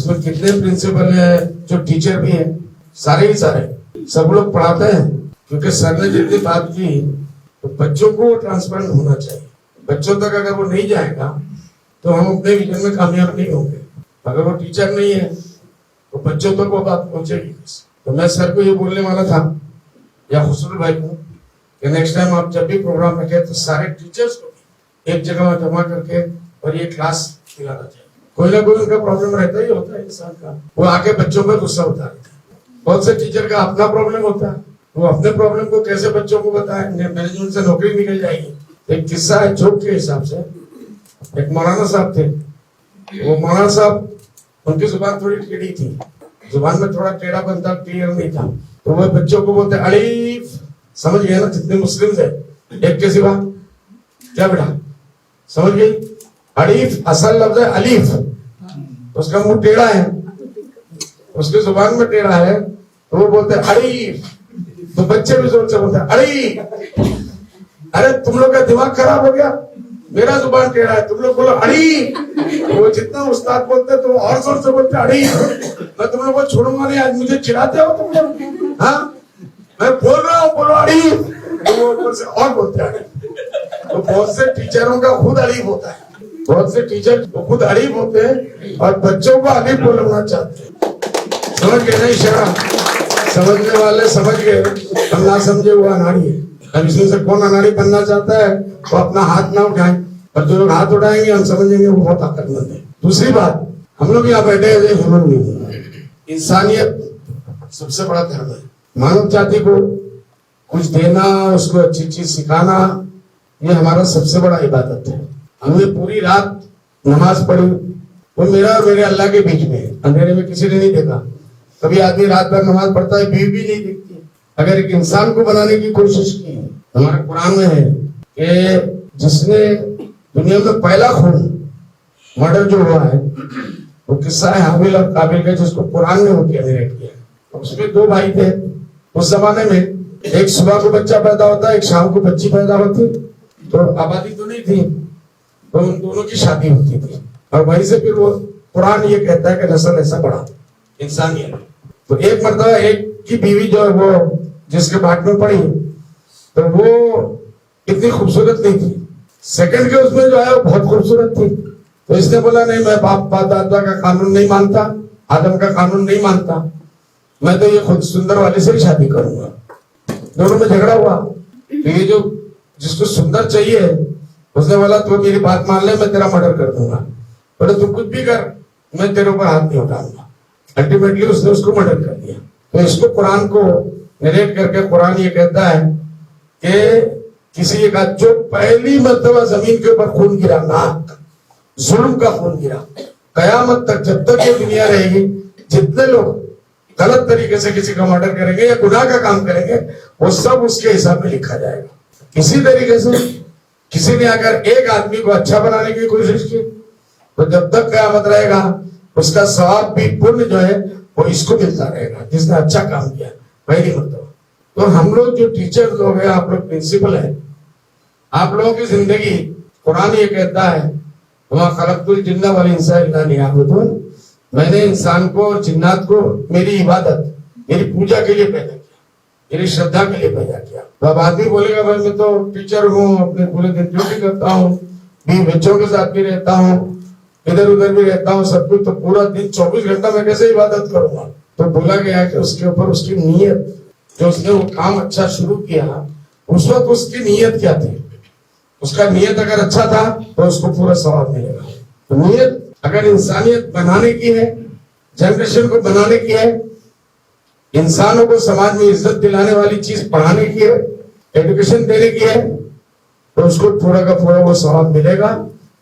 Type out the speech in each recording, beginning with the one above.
इसमें कितने प्रिंसिपल है, जो टीचर भी है, सारे ही सारे सब लोग पढ़ाते हैं। क्योंकि सर ने जितनी बात की तो बच्चों को ट्रांसपेरेंट होना चाहिए। बच्चों तक अगर वो नहीं जाएगा तो हम अपने विजन में कामयाब नहीं होंगे। अगर वो टीचर नहीं है तो बच्चों तक वो बात पहुंचेगी। तो मैं सर को ये बोलने वाला था या खुसरू भाई को कि नेक्स्ट टाइम आप जब भी प्रोग्राम रखें तो सारे टीचर्स को एक जगह जमा करके और ये क्लास दिलाना चाहिए। कोई ना कोई उनका प्रॉब्लम रहता ही होता है इंसान का, वो आके बच्चों पर गुस्सा उतारते हैं। बहुत से टीचर का अपना प्रॉब्लम होता है, वो अपने प्रॉब्लम को कैसे बच्चों को बताए, मैनेजमेंट से नौकरी निकल जाएगी। एक किस्सा है जोक के हिसाब से, एक मौलाना साहब थे। वो मौलाना साहब, उनकी जुबान थोड़ी टेढ़ी थी, जुबान में थोड़ा टेढ़ा बनता क्लियर नहीं था, तो वो बच्चों को बोलते अलीफ। समझ गए ना, जितने मुस्लिम है एक के सिवा क्या बेटा समझ गई? अलीफ असल लफ्ज है अलीफ, उसका मुंह टेढ़ा है, उसकी जुबान में टेढ़ा है, तो वो बोलते अलीफ। तो बच्चे भी जोर से बोलते अलीफ। अरे तुम लोग का दिमाग खराब हो गया, मेरा जुबान टेढ़ा है, तुम लोग बोलो अलीफ। वो जितना उस्ताद बोलते तो और जोर से बोलते अलीफ। मैं तुम लोग को छोड़ूंगा नहीं, आज मुझे चिढ़ाते हो तुम लोग। हाँ मैं बोल रहा हूँ, बोलो अलीफ। तो वो ऊपर से और बोलते अलीफ। तो बहुत से टीचरों का खुद अलीफ होता है, बहुत से टीचर खुद अलीफ होते हैं और बच्चों को अलीफ बोलना चाहते हैं। समझ गए नहीं शरा? समझने वाले समझ गए, हम ना समझे हुआ अनाड़ी है। अब इसमें से कौन अनाड़ी बनना चाहता है वो अपना हाथ ना उठाए, और जो लोग हाथ उठाएंगे हम समझेंगे वो बहुत ताकतमंद है। दूसरी बात, हम लोग यहाँ बैठे हैं ह्यूमन बीइंग, इंसानियत सबसे बड़ा धर्म है। मानव जाति को कुछ देना, उसको अच्छी चीज सिखाना, ये हमारा सबसे बड़ा इबादत है। हमने पूरी रात नमाज पढ़ी, वो मेरा और मेरे अल्लाह के बीच में, अंधेरे में किसी ने नहीं देखा। कभी आदमी रात भर नमाज पढ़ता है, बीवी भी नहीं दिखती। अगर एक इंसान को बनाने की कोशिश की, हमारे कुरान में है कि जिसने दुनिया में पहला खून मर्डर जो हुआ है वो किस्सा है हाबिल और काबिल का, जिसको कुरान ने वो नरेट किया। उसमें दो भाई थे उस जमाने में, एक सुबह को बच्चा पैदा होता, एक शाम को बच्ची पैदा होती। तो आबादी तो नहीं थी, तो उन दोनों की शादी होती थी, और वहीं से फिर वो कुरान ये कहता है कि नस्ल ऐसा बढ़ा इंसानियत। तो एक मर्तबा एक की बीवी जो है वो जिसके बाट में पड़ी, तो वो इतनी खूबसूरत नहीं थी। सेकंड के उसमें जो है वो बहुत खूबसूरत थी। तो इसने बोला नहीं, मैं बाप दादा का कानून नहीं मानता, आदम का कानून नहीं मानता, मैं तो ये खुद सुंदर वाले से ही शादी करूंगा। दोनों में झगड़ा हुआ। तो ये जो जिसको सुंदर चाहिए उसने बोला तो मेरी बात मान ले, मैं तेरा मर्डर कर दूंगा। बोले तू कुछ भी कर, मैं तेरे ऊपर हाथ नहीं उठाऊंगा। अल्टीमेटली उसने उसको मर्डर कर दिया। तो इसको कुरान को नरेट करके कुरान ये कहता है कि किसी का जो पहली मर्तबा जमीन के ऊपर खून गिरा, नाक जुल्म का खून गिरा, कयामत तक जब तक ये दुनिया रहेगी, जितने लोग गलत तरीके से किसी का मर्डर करेंगे या गुनाह का काम करेंगे, वो सब उसके हिसाब में लिखा जाएगा। इसी तरीके से किसी ने अगर एक आदमी को अच्छा बनाने की कोशिश की तो जब तक कयामत रहेगा उसका सवाब भी पुण्य जो है वो इसको मिलता रहेगा, जिसने अच्छा काम किया पहली मर्तबा। तो हम लोग जो टीचर लोग हैं, आप लोग प्रिंसिपल हैं, आप लोगों की जिंदगी, कुरान ये कहता है वमा खलक़तुल जिन्ना वल इंसा इल्ला लियअबुदून, मैंने इंसान को और जिन्नात को मेरी इबादत, मेरी पूजा के लिए पैदा किया, मेरी श्रद्धा के लिए पैदा किया। तो अब आदमी बोलेगा भाई मैं तो टीचर हूँ, अपने पूरे दिन ड्यूटी करता हूँ, भी बच्चों के साथ भी रहता हूँ, इधर उधर भी रहता हूँ, सब कुछ, तो पूरा दिन 24 घंटा मैं कैसे इबादत करूंगा? तो बोला गया कि उसके ऊपर उसकी नीयत, जो उसने वो काम अच्छा शुरू किया उस वक्त उसकी नीयत क्या थी। उसका नीयत अगर अच्छा था तो उसको पूरा सवाब मिलेगा। तो नीयत अगर इंसानियत बनाने की है, जनरेशन को बनाने की है, इंसानों को समाज में इज्जत दिलाने वाली चीज पढ़ाने की है, एजुकेशन देने की है, तो उसको पूरा का पूरा वो सवाब मिलेगा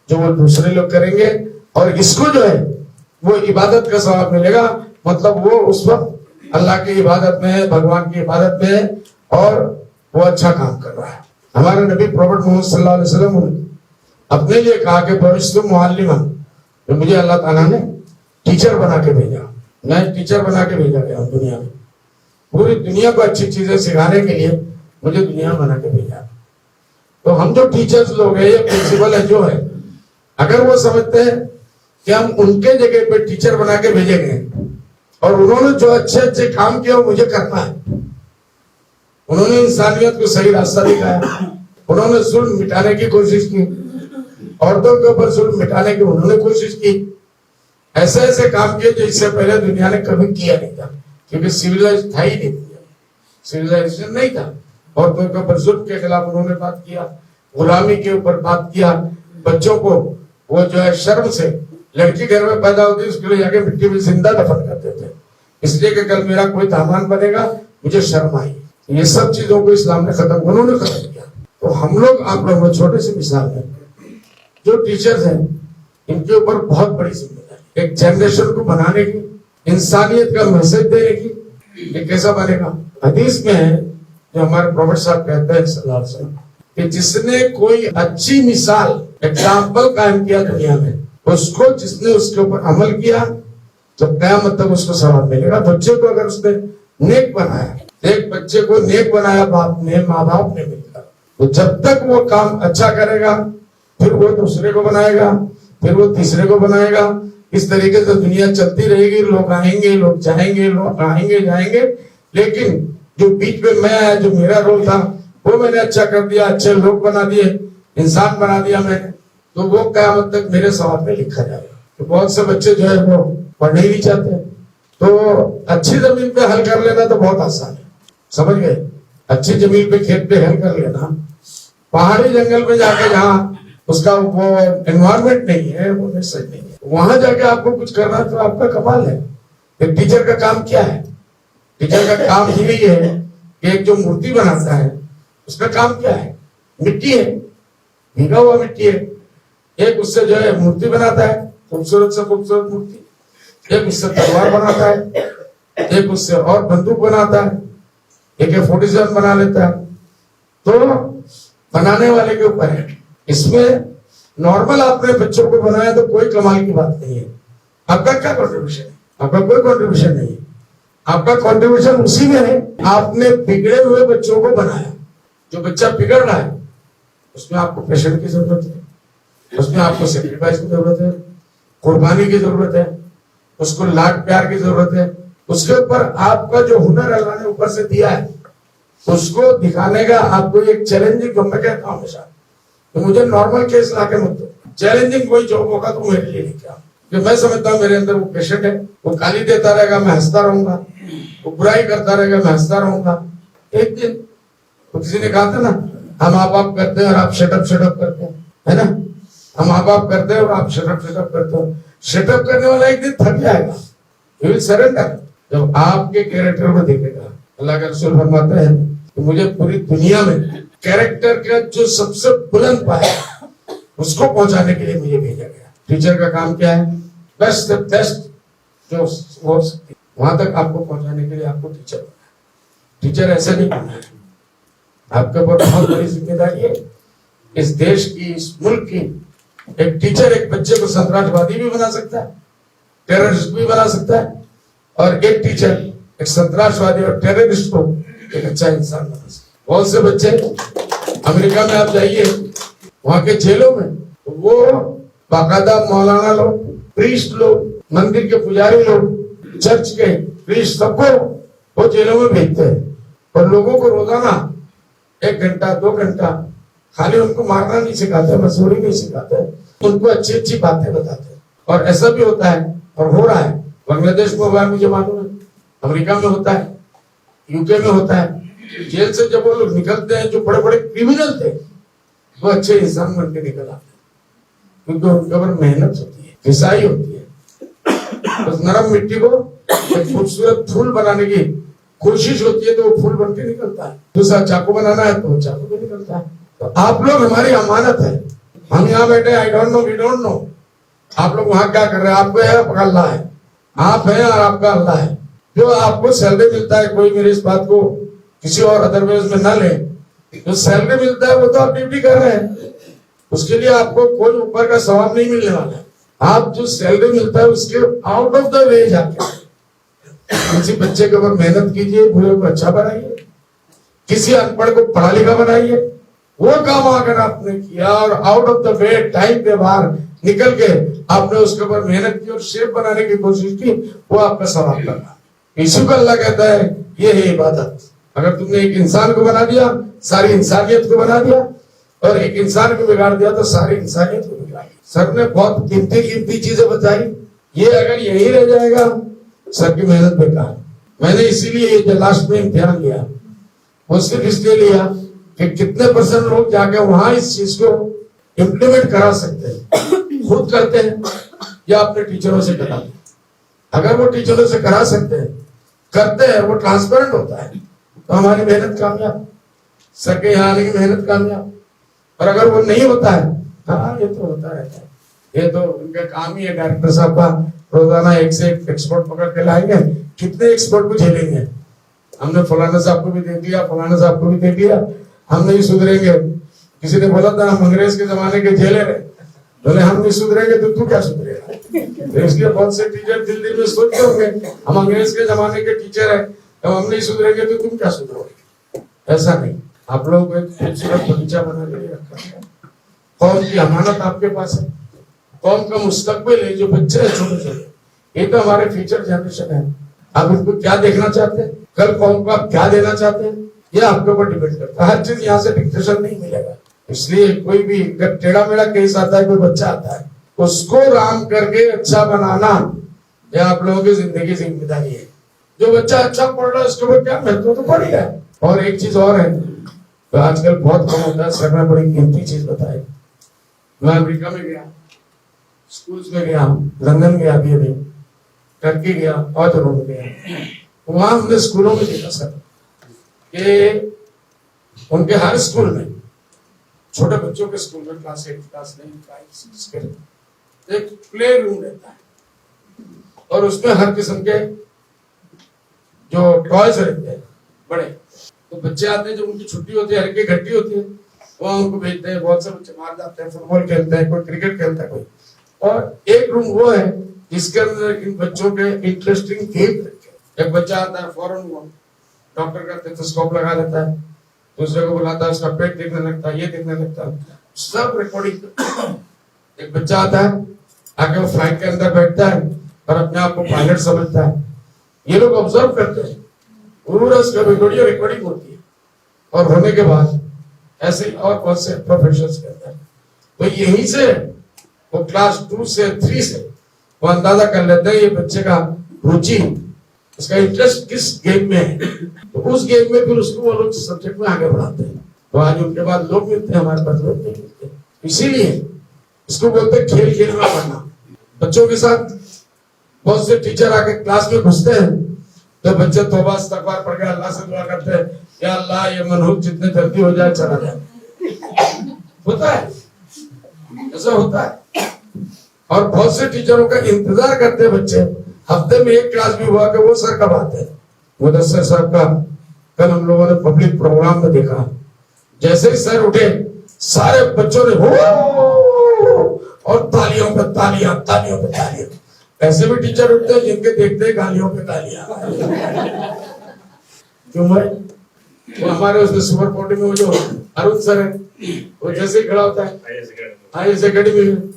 जो वो दूसरे लोग करेंगे। और इसको जो है वो इबादत का सवाब मिलेगा, मतलब वो उस वक्त अल्लाह की इबादत में है, भगवान की इबादत में है और वो अच्छा काम कर रहा है। हमारे नबी प्रॉफेट मोहम्मद सल्लल्लाहु अलैहि वसल्लम ने अपने लिए कहा कि भविष्य मुअल्लिमन, तो मुझे अल्लाह ताला ने टीचर बना के भेजा, मैं टीचर बना के भेजा गया हूँ दुनिया में, पूरी दुनिया को अच्छी चीजें सिखाने के लिए मुझे दुनिया बना के भेजा। तो हम जो टीचर्स लोग हैं या प्रिंसिपल है जो है, अगर वो समझते हैं कि हम उनके जगह पे टीचर बना के भेजेंगे और उन्होंने जो अच्छे अच्छे काम किया वो मुझे करना है। उन्होंने इंसानियत को सही रास्ता दिखाया, उन्होंने जुल्म मिटाने की कोशिश की, औरतों के ऊपर जुल्म मिटाने की उन्होंने कोशिश की। ऐसे ऐसे काम किए जो इससे पहले दुनिया ने कभी किया नहीं था, क्योंकि सिविलाइज था ही नहीं, सिविलाइजेशन नहीं था। औरतों के ऊपर जुल्म के खिलाफ उन्होंने बात किया, गुलामी के ऊपर बात किया। बच्चों को वो जो है शर्म से, लड़की घर में पैदा होती उसके लिए जाके मिट्टी में जिंदा दफन करते थे, इसलिए कि कल मेरा कोई दामाद बनेगा, मुझे शर्म आई। ये सब चीजों को इस्लाम ने खत्म, उन्होंने खत्म किया। तो हम लोग, आप लोग में छोटे से मिसाल है, जो टीचर्स हैं इनके ऊपर बहुत बड़ी जिम्मेदारी, एक जनरेशन को बनाने की, इंसानियत का मैसेज देने की। ये कैसा बनेगा? हदीस में है जो हमारे प्रॉफेट साहब कहते हैं सल्लल्लाहु अलैहि वसल्लम कि जिसने कोई अच्छी मिसाल, एग्जाम्पल कायम किया दुनिया में, उसको जिसने उसके ऊपर अमल किया तो क़यामत तक उसको सवाब मिलेगा। बच्चे को अगर उसने नेक बनाया, एक बच्चे को नेक बनाया बाप ने, माँ बाप ने मिलकर, तो जब तक वो काम अच्छा करेगा फिर वो दूसरे को बनाएगा, फिर वो तीसरे को बनाएगा। इस तरीके से दुनिया चलती रहेगी। लोग आएंगे, लोग जाएंगे, लोग आएंगे जाएंगे, लेकिन जो बीच में मैं आया, जो मेरा रोल था, वो मैंने अच्छा कर दिया, अच्छे लोग बना दिए, इंसान बना दिया मैंने, तो वो क़यामत तक मेरे सवाब में लिखा जाएगा। तो बहुत से बच्चे जो है वो पढ़ने ही नहीं चाहते, तो अच्छी जमीन पे हल कर लेना तो बहुत आसान है, समझ गए? अच्छी जमीन पे, खेत पे हल कर लेना। पहाड़ी जंगल में जाके जहाँ उसका वो एनवायरमेंट नहीं है, वो सही नहीं है, वहां जाके आपको कुछ करना तो आपका कमाल है। एक टीचर का काम क्या है? टीचर का काम यही है कि एक जो मूर्ति बनाता है उसका काम क्या है? मिट्टी है, भीगा हुआ मिट्टी है, एक उससे जो है मूर्ति बनाता है, खूबसूरत से खूबसूरत मूर्ति, एक उससे तलवार बनाता है, एक उससे और बंदूक बनाता है, एक AK-47 बना लेता है। तो बनाने वाले के ऊपर है। इसमें नॉर्मल आपने बच्चों को बनाया तो कोई कमाल की बात नहीं है। आपका क्या कॉन्ट्रीब्यूशन है? आपका कोई कॉन्ट्रीब्यूशन नहीं है। आपका कॉन्ट्रीब्यूशन उसी में है, आपने बिगड़े हुए बच्चों को बनाया। जो बच्चा बिगड़ रहा है उसमें आपको पेशेंट की जरूरत है, उसमें आपको सेक्रीफाइस की जरूरत है, कुर्बानी की जरूरत है, उसको लाड प्यार की जरूरत है। उसके ऊपर आपका जो हुनर अल्लाह ने ऊपर से दिया है उसको दिखाने का आपको एक चैलेंजिंग, जो मैं कहता हूं हमेशा, तो मुझे नॉर्मल केस लाके मत दो, चैलेंजिंग कोई जॉब होगा तो मेरे लिए लेके आओ। जो मैं समझता हूँ मेरे अंदर वो पेशेंट है, वो गाली देता रहेगा मैं हंसता रहूंगा, वो बुराई करता रहेगा मैं हंसता रहूंगा। एक दिन तो किसी ने कहा था ना, हम माँ बाप करते हैं और आप शटअप करते हैं, है ना? हम माँ बाप करते हैं और आप शटअप करते हो। शटअप करने वाला एक दिन थक जाएगा, ही विल सरेंडर। जब आपके कैरेक्टर को देखेगा, अल्लाह के रसूल फरमाते हैं कि मुझे पूरी दुनिया में कैरेक्टर का जो सबसे बुलंद पाया उसको पहुंचाने के लिए मुझे भेजा गया। टीचर का काम क्या है? बेस्ट जो हो सकती वहां तक आपको पहुंचाने के लिए आपको टीचर बनना है। टीचर ऐसे नहीं बनना है, आपके ऊपर बहुत बड़ी जिम्मेदारी है इस देश की, इस मुल्क की। एक टीचर एक बच्चे को संतरासवादी भी बना सकता है, टेररिस्ट भी बना सकता है, और एक टीचर एक संतरासवादी और टेररिस्ट को एक अच्छा इंसान बना सकता है। बहुत से बच्चे अमेरिका में आप जाइए, वहां के जेलों में वो बाकायदा मौलाना लोग, प्रीस्ट लोग, मंदिर के पुजारी लोग, चर्च के प्रीस्ट, सबको वो जेलों में भेजते हैं और लोगों को रोजाना 1 घंटा 2 घंटा खाली उनको मारना नहीं सिखाते, मजदूरी नहीं सिखाते, उनको अच्छी अच्छी बातें बताते हैं। और ऐसा भी होता है और हो रहा है, बांग्लादेश में हुआ है, मुझे मालूम है, अमेरिका में होता है, यूके में होता है। जेल से जब वो लोग निकलते हैं, जो बड़े बड़े क्रिमिनल थे, वो अच्छे इंसान बन के निकल आते हैं, क्योंकि उनके ऊपर मेहनत होती है, घिसाई होती है। उस नरम मिट्टी को एक खूबसूरत फूल बनाने की कोशिश होती है तो वो फूल बन के निकलता है। दूसरा चाकू बनाना है तो वो चाकू भी निकलता है। तो आप लोग हमारी अमानत है। हम यहाँ बैठे, I don't know, we don't know, आप लोग वहां क्या कर रहे हैं? आपको है, आपका अल्लाह है, आप है और आपका अल्लाह है। जो आपको सैलरी मिलता है, कोई मेरी इस बात को किसी और अदरवाइज में ना ले, जो सैलरी मिलता है वो तो आप ड्यूटी कर रहे हैं, उसके लिए आपको कोई ऊपर का सवाब नहीं मिलने वाला है। आप जो सैलरी मिलता है उसके आउट ऑफ द वे जाके किसी बच्चे के ऊपर मेहनत कीजिए, बुरे को अच्छा बनाइए, किसी अनपढ़ को पढ़ा लिखा बनाइए। वो काम अगर आपने किया और out of the way time पे बाहर निकल के आपने उसके ऊपर मेहनत की और शेप बनाने की कोशिश की, वो आपका सवाब लगा। यीशु को अल्लाह कहता है ये है इबादत। अगर तुमने एक इंसान को बना दिया, सारी इंसानियत को बना दिया, और एक इंसान को बिगाड़ दिया तो सारी इंसानियत को बिगाड़ दिया। सर ने बहुत कीमती कीमती चीजें बताई, ये अगर यही रह जाएगा सर की मेहनत बेकार। मैंने इसीलिए लास्ट में इम्तिहान लिया, वो सिर्फ इसलिए लिया कि कितने % लोग जाके वहां इस चीज को इम्प्लीमेंट करा सकते हैं, खुद करते हैं या अपने टीचरों से कराते हैं। अगर वो टीचरों से करा सकते हैं, करते हैं, वो ट्रांसपेरेंट होता है, तो हमारी मेहनत कामयाब, सर के यहाँ आने की मेहनत कामयाब। और अगर वो नहीं होता है, हाँ ये तो होता रहता है, ये तो उनका काम ही है। डायरेक्टर साहब का रोजाना एक से एक एक्सपर्ट पकड़ के लाएंगे, कितने एक्सपर्ट को झेलेंगे। हमने फलाना साहब को भी देख लिया, फलाना साहब को भी देख लिया, हम नहीं सुधरेंगे। किसी ने बोला था हम अंग्रेज के जमाने के झेले रहे, बोले हम नहीं सुधरेंगे तो तू क्या सुधरेगा। तो इसलिए बहुत से टीचर दिल दिल में सोचते होंगे हम अंग्रेज के जमाने के टीचर है, तो हम नहीं सुधरेंगे तो तुम क्या सुधरोगे। ऐसा नहीं, आप लोगों को एक खूबसूरत बगीचा बना के रखा है। कौम की अमानत आपके पास है, कौम का मुस्तकबिल है, जो बच्चे हैं छोटे छोटे, ये तो हमारे फ्यूचर जनरेशन है। आप उनको क्या देखना चाहते हैं, कल कौम को आप क्या देना चाहते हैं, ये आपके ऊपर डिपेंड करता है। हर चीज यहाँ से डिक्टेशन नहीं मिलेगा। इसलिए कोई भी अगर टेढ़ा मेढ़ा केस आता है, कोई बच्चा आता है, उसको राम करके अच्छा बनाना ये आप लोगों की जिंदगी जिम्मेदारी है। जो बच्चा अच्छा पढ़ रहा है उसके ऊपर क्या महत्व, तो पढ़ है। और एक चीज और है, तो आजकल बहुत कम होता है, सर ने बड़ी कीमती चीज बताई। मैं अमेरिका में गया, स्कूल्स में गया, लंदन गया, अभी टर्की गया और तो रोम गया। वहां हमने स्कूलों में देखा सर कि उनके हर स्कूल में, छोटे बच्चों के स्कूल में, क्लास 8, क्लास 9, क्लास 6 के एक प्ले रूम रहता है, और उसमें हर किस्म के जो टॉयज रहते हैं बड़े। तो बच्चे आते हैं, जब उनकी छुट्टी होती है, हल्की घट्टी होती है, वहां उनको भेजते हैं। बहुत से बच्चे बाहर जाते हैं, फुटबॉल खेलते हैं, कोई क्रिकेट खेलता है, कोई। और एक रूम वो है जिसके अंदर इन बच्चों के इंटरेस्टिंग गेम रखे। एक बच्चा आता है फौरन वो डॉक्टर का स्टेथोस्कोप लगा लेता है, दूसरे को बुलाता है, उसका पेट देखने लगता है, ये देखने लगता है, सब रिकॉर्डिंग। एक बच्चा आता है, आगे वो फ्लाइट के अंदर बैठता है और अपने आप को पायलट समझता है। ये लोग ऑब्जर्व करते हैं, पूरा उसका वीडियो रिकॉर्डिंग होती है। और होने के बाद ऐसे और बहुत से प्रोफेशंस के अंदर, तो यहीं से वो क्लास 2 से 3 से वो अंदाजा कर लेते हैं ये बच्चे का रुचि, उसका इंटरेस्ट किस गेम में है, तो उस गेम में फिर उसको वो लोग सब्जेक्ट में आगे बढ़ाते हैं। तो आज उनके बाद लोग मिलते हैं, हमारे पास लोग नहीं मिलते। इसीलिए इसको बोलते हैं खेल खेल में पढ़ना। बच्चों के साथ बहुत से टीचर आके क्लास में घुसते हैं, तो बच्चे तौबा इस्तगफार पढ़ के अल्लाह से दुआ करते हैं, या अल्लाह ये मनहूस जितने जल्दी हो जाए चला जाए। होता है, ऐसा होता है। और बहुत से टीचरों का इंतजार करते हैं बच्चे, हफ्ते में एक क्लास भी हुआ कि वो सर कब आते हैं। मुदस्सिर साहब का कल हम लोगों ने पब्लिक प्रोग्राम में देखा, जैसे ही सर उठे सारे बच्चों ने हो और तालियों पे तालियां, तालियों पे तालियां। ऐसे भी टीचर उठते हैं जिनके देखते हैं गालियों पे तालियां। क्यों भाई? वो हमारे उसने सुपर पोर्टी में वो जो अरुण सर है, वो जैसे खड़ा होता है IAS एकेडमी में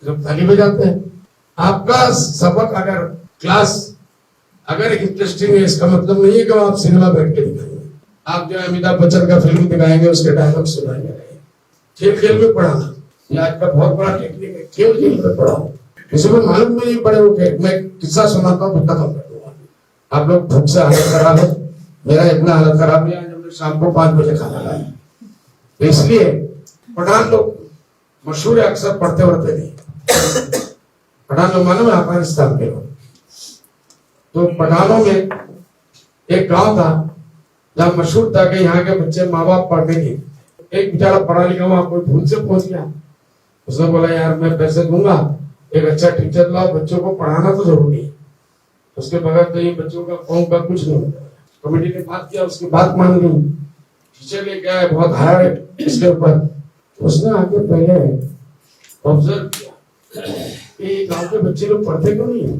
जब ताली बजाते हैं। आपका सबक अगर क्लास अगर इंटरेस्टिंग है, इसका मतलब नहीं है कि आप सिनेमा बैठ के दिखाएंगे। आप जो अमिताभ बच्चन का फिल्म दिखाएंगे, उसके डायलॉग सुनाएंगे। खेल खेल में पढ़ाना ये आज का बहुत बड़ा टेक्निक है। खेल खेल में पढ़ाओ, किसी को मालूम भी नहीं पड़े। मैं किस्सा सुनाता हूँ, खत्म कर दूंगा। आप लोग भूख से हालत खराब है, मेरा इतना हालत खराब है, हमने शाम को 5 बजे खाना खाया। तो इसलिए पठान लोग मशहूर है, अक्सर पढ़ते वढ़ते नहीं। पठान लोग मालूम है अफगानिस्तान के लोग। तो पठानों में एक गांव था जहाँ मशहूर था कि यहाँ के बच्चे माँ बाप पढ़ने के। एक बेचारा पढ़ा लिखा वहां कोई भूल से पहुंच गया, उसने बोला यार मैं पैसे दूंगा, एक अच्छा टीचर लाओ, बच्चों को पढ़ाना तो जरूरी है। उसके बगैर तो ये बच्चों का कौम का कुछ नहीं होता। कमेटी ने बात किया, उसकी बात मान ली, टीचर ने क्या है बहुत हार्ड है इसके ऊपर। उसने आके पहले ऑब्जर्व किया कि गांव के बच्चे लोग पढ़ते क्यों नहीं है।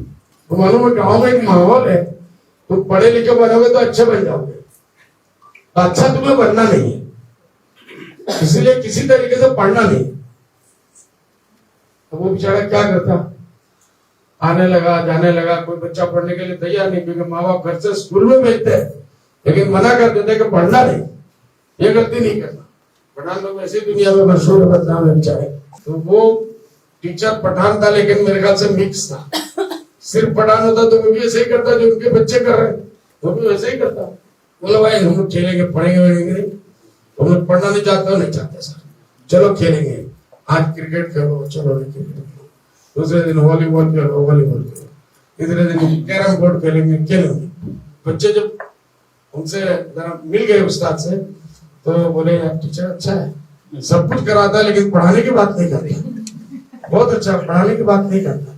तो मालूम है गांव में एक माहौल है, तो पढ़े लिखे बनोगे तो अच्छे बन जाओगे, तो अच्छा तुम्हें बनना नहीं है, इसलिए किसी तरीके से पढ़ना नहीं। तो वो बेचारा क्या करता, आने लगा जाने लगा, कोई बच्चा पढ़ने के लिए तैयार नहीं, क्योंकि माँ बाप घर से स्कूल में भेजते हैं लेकिन मना कर देते हैं कि पढ़ना नहीं, ये गलती नहीं करना। पठान लोग वैसे दुनिया में मशहूर बदनाम है बेचारे। तो वो टीचर पठान था लेकिन मेरे ख्याल से मिक्स था, सिर्फ पठान होता तो वो भी ऐसे ही करता जो उनके बच्चे कर रहे हैं, वो भी वैसे ही करता। बोला भाई हम लोग खेलेंगे, पढ़ेंगे नहीं, हम लोग पढ़ना नहीं चाहते हो, नहीं चाहते सर, चलो खेलेंगे, आज क्रिकेट खेलो, चलो क्रिकेट खेलो, दूसरे दिन वॉलीबॉल खेलो, वॉलीबॉल खेलो, तीसरे दिन कैरम बोर्ड खेलेंगे, खेलेंगे। बच्चे जब उनसे जरा मिल गए उस्ताद से तो बोले यार टीचर अच्छा है, सब कुछ कराता है लेकिन पढ़ाने की बात नहीं करता, बहुत अच्छा, पढ़ाने की बात नहीं करता।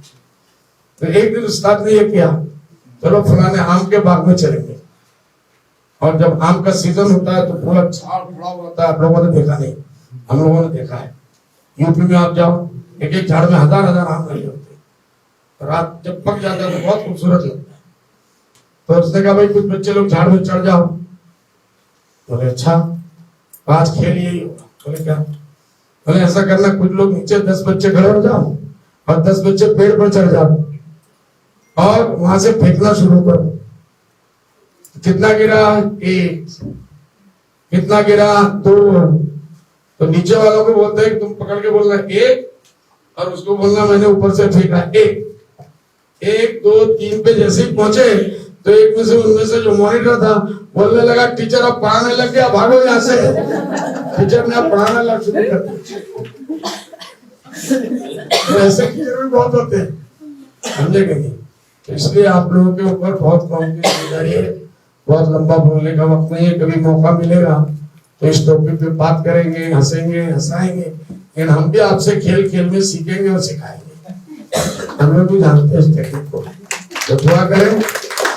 तो एक दिन उस्ताद ने ये किया, चलो फलाने आम के बाग में चलेंगे, और जब आम का सीजन होता है तो पूरा झाड़ फड़ा होता है, आप लोगों ने देखा नहीं, हम लोगों ने देखा है। यूपी में आप जाओ, एक एक झाड़ में हजार हजार आम लगे होते हैं, रात जब पक जाता है तो बहुत खूबसूरत लगता है। तो उसने कहा भाई कुछ बच्चे लोग झाड़ में चढ़ जाओ, बोले अच्छा आज खेल यही होगा। बोले क्या? बोले ऐसा करना, कुछ लोग नीचे 10 बच्चे खड़े हो जाओ और 10 बच्चे पेड़ पर चढ़ जाओ और वहां से फेंकना शुरू करो। कितना गिरा? 1, कितना गिरा? 2। तो नीचे वालों को बोलते हैं तुम पकड़ के बोलना 1 और उसको बोलना मैंने ऊपर से फेंका 1, 1, 2, 3 पे जैसे ही पहुंचे तो एक में से उनमें से जो मॉनिटर था बोलने लगा टीचर अब पढ़ाने लग गया, भागो यहाँ से। टीचर ने अब पढ़ाना लग शुरू कर दिया। तो ऐसे टीचर भी बहुत होते हैं, समझे कि नहीं? तो इसलिए आप लोगों के ऊपर बहुत कॉम्प्लिकेशन है, बहुत लंबा बोलने का वक्त नहीं है। कभी मौका मिलेगा तो इस टॉपिक पे बात करेंगे, हंसेंगे, हंसाएंगे, लेकिन हम भी आपसे खेल खेल में सीखेंगे और सिखाएंगे। हम लोग भी जानते हैं इस टेक्निक को, तो दुआ करें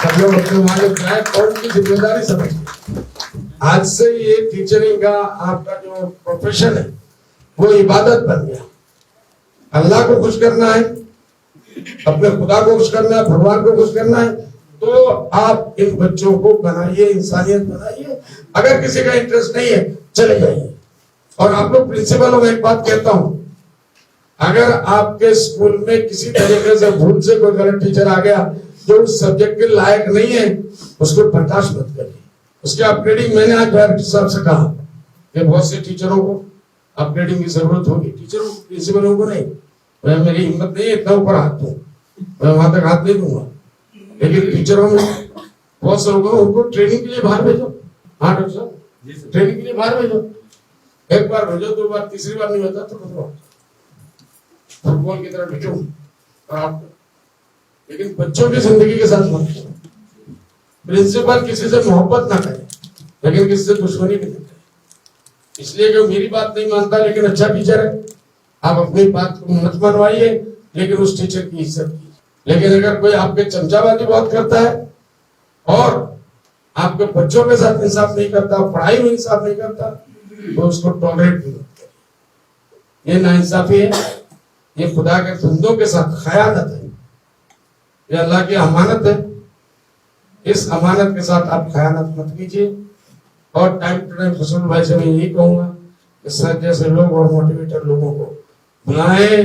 सब लोग अपने वहां जाए, कौन की जिम्मेदारी समझिए। आज से ये टीचरिंग का आपका जो प्रोफेशन है वो इबादत बन गया। अल्लाह को खुश करना है, अपने खुदा को खुश करना है, भगवान को खुश करना है, तो आप इन बच्चों को बनाइए, इंसानियत बनाइए। अगर किसी का इंटरेस्ट नहीं है चले जाइए। और आप लोग प्रिंसिपलों में एक बात कहता हूं, अगर आपके स्कूल में किसी तरीके से भूल से कोई गलत टीचर आ गया जो उस सब्जेक्ट के लायक नहीं है, उसको बर्दाश्त मत करिए। उसके अपग्रेडिंग, मैंने आज डायरेक्टर साहब से कहा कि बहुत से टीचरों को अपग्रेडिंग की जरूरत होगी, टीचरों को, प्रिंसिपलों को नहीं। मैं, मेरी हिम्मत नहीं है इतना ऊपर हाथ दूं, मैं वहां तक हाथ नहीं दूंगा, लेकिन टीचरों में बहुत से लोग उनको ट्रेनिंग के लिए बाहर भेजो। हाँ डॉक्टर साहब, ट्रेनिंग के लिए बाहर भेजो, एक बार भेजो, 2 बार, तीसरी बार नहीं होता तो फुटबॉल की तरह भेजो और आप, लेकिन बच्चों की जिंदगी के साथ मत करो। प्रिंसिपल किसी से मोहब्बत ना करे लेकिन किसी से दुश्मनी भी नहीं करे, इसलिए कि मेरी बात नहीं मानता लेकिन अच्छा टीचर है, आप अपनी बात को मत मनवाइए लेकिन उस टीचर की इज्जत कीजिए। लेकिन अगर कोई आपके चमचाबाजी बहुत करता है और आपके बच्चों के साथ इंसाफ नहीं करता, पढ़ाई में इंसाफ नहीं करता, तो उसको टॉलरेट भी मत करिए। ये नाइंसाफी है, ये खुदा के बंदों के साथ खयानत है, ये अल्लाह की अमानत है। इस अमानत के साथ आप खयानत मत कीजिए। और टाइम टू टाइम फसल भाई से मैं यही कहूंगा कि सर जैसे लोग और मोटिवेटर लोगों को बुलाएं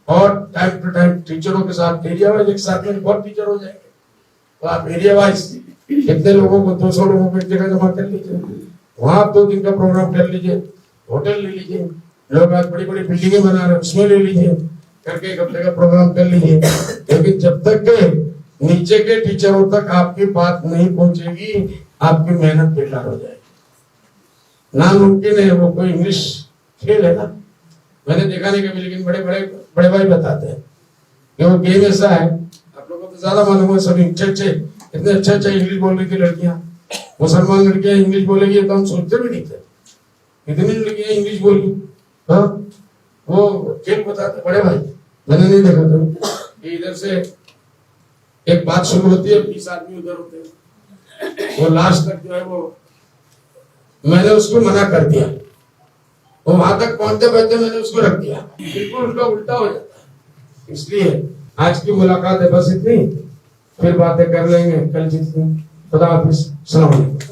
और टाइम टू टाइम टीचरों के साथ एरिया वाइज, एक साथ में बहुत टीचर हो जाएंगे तो आप एरिया वाइज कितने लोगों को, 200 लोगों को एक जगह जमा कर लीजिए, वहां 2 दिन का प्रोग्राम कर लीजिए, होटल ले लीजिए, लोग आज बड़ी बड़ी बिल्डिंगें बना रहे हैं उसमें ले लीजिए, करके 1 हफ्ते का प्रोग्राम कर लीजिए। लेकिन जब तक के नीचे के टीचरों तक आपकी बात नहीं पहुंचेगी, आपकी मेहनत बेकार हो जाएगी। नामुमकिन है, वो कोई इंग्लिश खेल है ना, मैंने देखा नहीं कभी, लेकिन बड़े भाई बताते हैं कि वो गेम ऐसा है, आप लोगों को तो ज्यादा मालूम है, सभी इतने अच्छे इंग्लिश बोल रही थी लड़कियां, मुसलमान लड़कियां इंग्लिश बोलेगी तो हम सोचते भी नहीं थे, इतनी लड़कियां इंग्लिश बोली। हाँ, वो खेल बताते बड़े भाई, मैंने नहीं देखा कभी, इधर से एक बात शुरू होती है, 20 आदमी उधर होते हैं, वो लास्ट तक जो है वो, मैंने उसको मना कर दिया, वो वहां तक पहुंचते पहुंचते मैंने उसको रख दिया, बिल्कुल उसका उल्टा हो जाता है। इसलिए आज की मुलाकात है बस इतनी, फिर बातें कर लेंगे कल जितनी। खुदा हाफिज, सलाम अलैकुम।